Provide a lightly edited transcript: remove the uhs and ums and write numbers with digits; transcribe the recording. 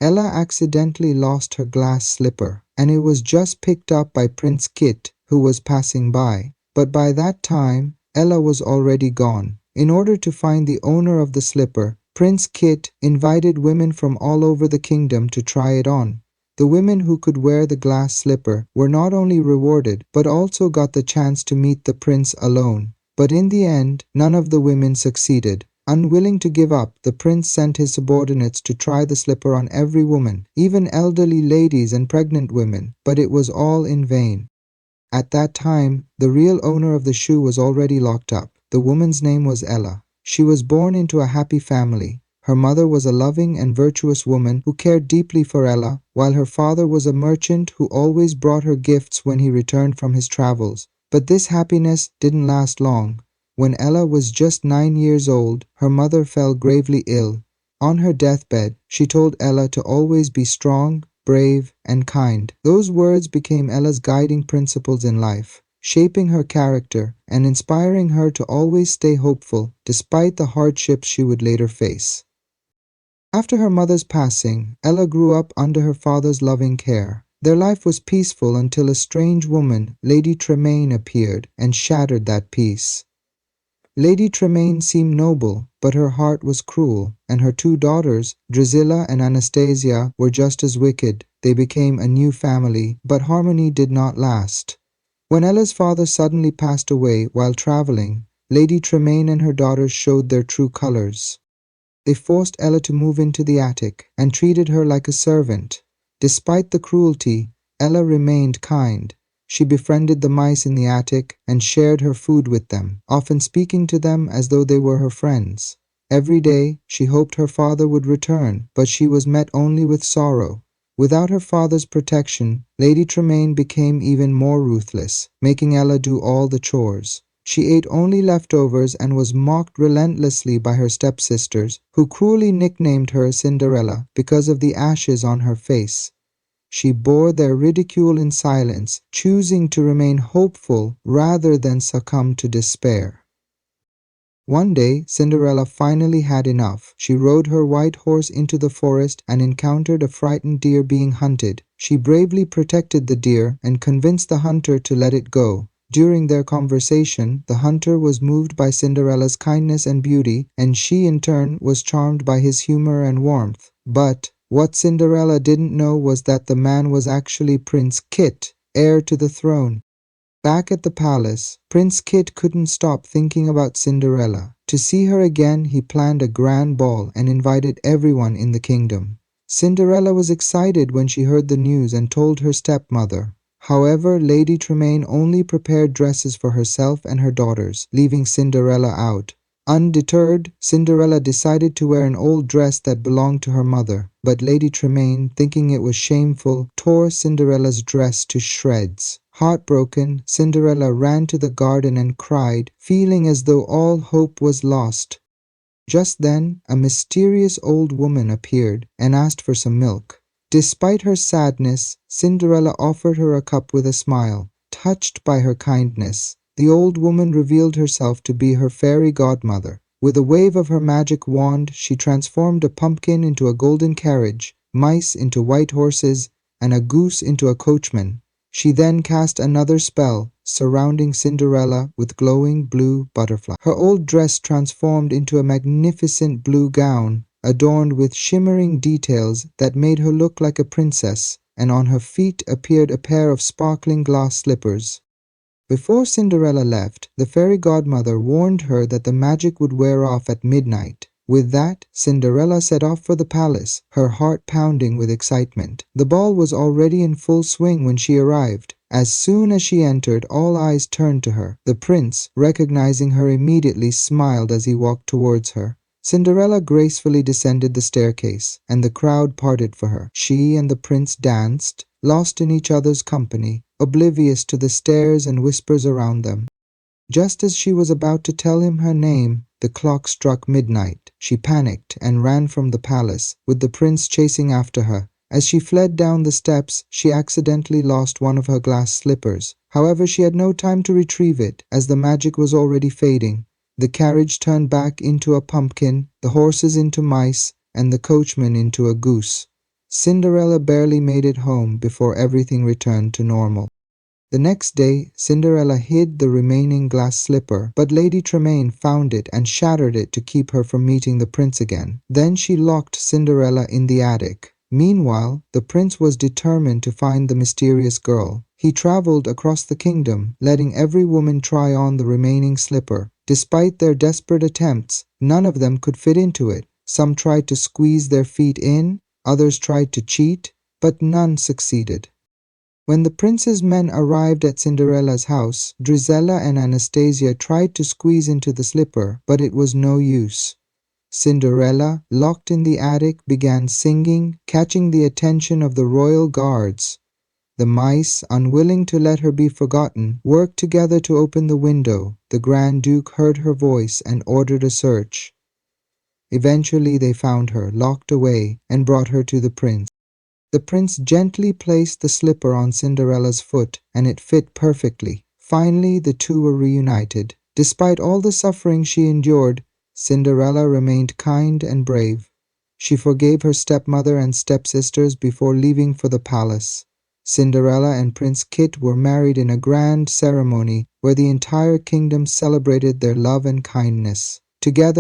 Ella accidentally lost her glass slipper, and it was just picked up by Prince Kit, who was passing by. But by that time, Ella was already gone. In order to find the owner of the slipper, Prince Kit invited women from all over the kingdom to try it on. The women who could wear the glass slipper were not only rewarded, but also got the chance to meet the prince alone. But in the end, none of the women succeeded. Unwilling to give up, the prince sent his subordinates to try the slipper on every woman, even elderly ladies and pregnant women, but it was all in vain. At that time, the real owner of the shoe was already locked up. The woman's name was Ella. She was born into a happy family. Her mother was a loving and virtuous woman who cared deeply for Ella, while her father was a merchant who always brought her gifts when he returned from his travels. But this happiness didn't last long. When Ella was just 9 years old, her mother fell gravely ill. On her deathbed, she told Ella to always be strong, brave, and kind. Those words became Ella's guiding principles in life, shaping her character and inspiring her to always stay hopeful despite the hardships she would later face. After her mother's passing, Ella grew up under her father's loving care. Their life was peaceful until a strange woman, Lady Tremaine, appeared and shattered that peace. Lady Tremaine seemed noble, but her heart was cruel, and her 2 daughters, Drusilla and Anastasia, were just as wicked. They became a new family, but harmony did not last. When Ella's father suddenly passed away while traveling, Lady Tremaine and her daughters showed their true colors. They forced Ella to move into the attic and treated her like a servant. Despite the cruelty, Ella remained kind. She befriended the mice in the attic and shared her food with them, often speaking to them as though they were her friends. Every day, she hoped her father would return, but she was met only with sorrow. Without her father's protection, Lady Tremaine became even more ruthless, making Ella do all the chores. She ate only leftovers and was mocked relentlessly by her stepsisters, who cruelly nicknamed her Cinderella because of the ashes on her face. She bore their ridicule in silence, choosing to remain hopeful rather than succumb to despair. One day, Cinderella finally had enough. She rode her white horse into the forest and encountered a frightened deer being hunted. She bravely protected the deer and convinced the hunter to let it go. During their conversation, the hunter was moved by Cinderella's kindness and beauty, and she in turn was charmed by his humor and warmth. But what Cinderella didn't know was that the man was actually Prince Kit, heir to the throne. Back at the palace, Prince Kit couldn't stop thinking about Cinderella. To see her again, he planned a grand ball and invited everyone in the kingdom. Cinderella was excited when she heard the news and told her stepmother. However, Lady Tremaine only prepared dresses for herself and her daughters, leaving Cinderella out. Undeterred, Cinderella decided to wear an old dress that belonged to her mother, but Lady Tremaine, thinking it was shameful, tore Cinderella's dress to shreds. Heartbroken, Cinderella ran to the garden and cried, feeling as though all hope was lost. Just then, a mysterious old woman appeared and asked for some milk. Despite her sadness, Cinderella offered her a cup with a smile. Touched by her kindness, the old woman revealed herself to be her fairy godmother. With a wave of her magic wand, she transformed a pumpkin into a golden carriage, mice into white horses, and a goose into a coachman. She then cast another spell, surrounding Cinderella with glowing blue butterflies. Her old dress transformed into a magnificent blue gown, adorned with shimmering details that made her look like a princess, and on her feet appeared a pair of sparkling glass slippers. Before Cinderella left, the fairy godmother warned her that the magic would wear off at midnight. With that, Cinderella set off for the palace, her heart pounding with excitement. The ball was already in full swing when she arrived. As soon as she entered, all eyes turned to her. The prince, recognizing her immediately, smiled as he walked towards her. Cinderella gracefully descended the staircase, and the crowd parted for her. She and the prince danced, lost in each other's company, oblivious to the stares and whispers around them. Just as she was about to tell him her name, the clock struck midnight. She panicked and ran from the palace, with the prince chasing after her. As she fled down the steps, she accidentally lost one of her glass slippers. However, she had no time to retrieve it, as the magic was already fading. The carriage turned back into a pumpkin, the horses into mice, and the coachman into a goose. Cinderella barely made it home before everything returned to normal. The next day, Cinderella hid the remaining glass slipper, but Lady Tremaine found it and shattered it to keep her from meeting the prince again. Then she locked Cinderella in the attic. Meanwhile, the prince was determined to find the mysterious girl. He traveled across the kingdom, letting every woman try on the remaining slipper. Despite their desperate attempts, none of them could fit into it. Some tried to squeeze their feet in, others tried to cheat, but none succeeded. When the prince's men arrived at Cinderella's house, Drizella and Anastasia tried to squeeze into the slipper, but it was no use. Cinderella, locked in the attic, began singing, catching the attention of the royal guards. The mice, unwilling to let her be forgotten, worked together to open the window. The Grand Duke heard her voice and ordered a search. Eventually they found her, locked away, and brought her to the prince. The prince gently placed the slipper on Cinderella's foot, and it fit perfectly. Finally, the two were reunited. Despite all the suffering she endured, Cinderella remained kind and brave. She forgave her stepmother and stepsisters before leaving for the palace. Cinderella and Prince Kit were married in a grand ceremony where the entire kingdom celebrated their love and kindness. Together,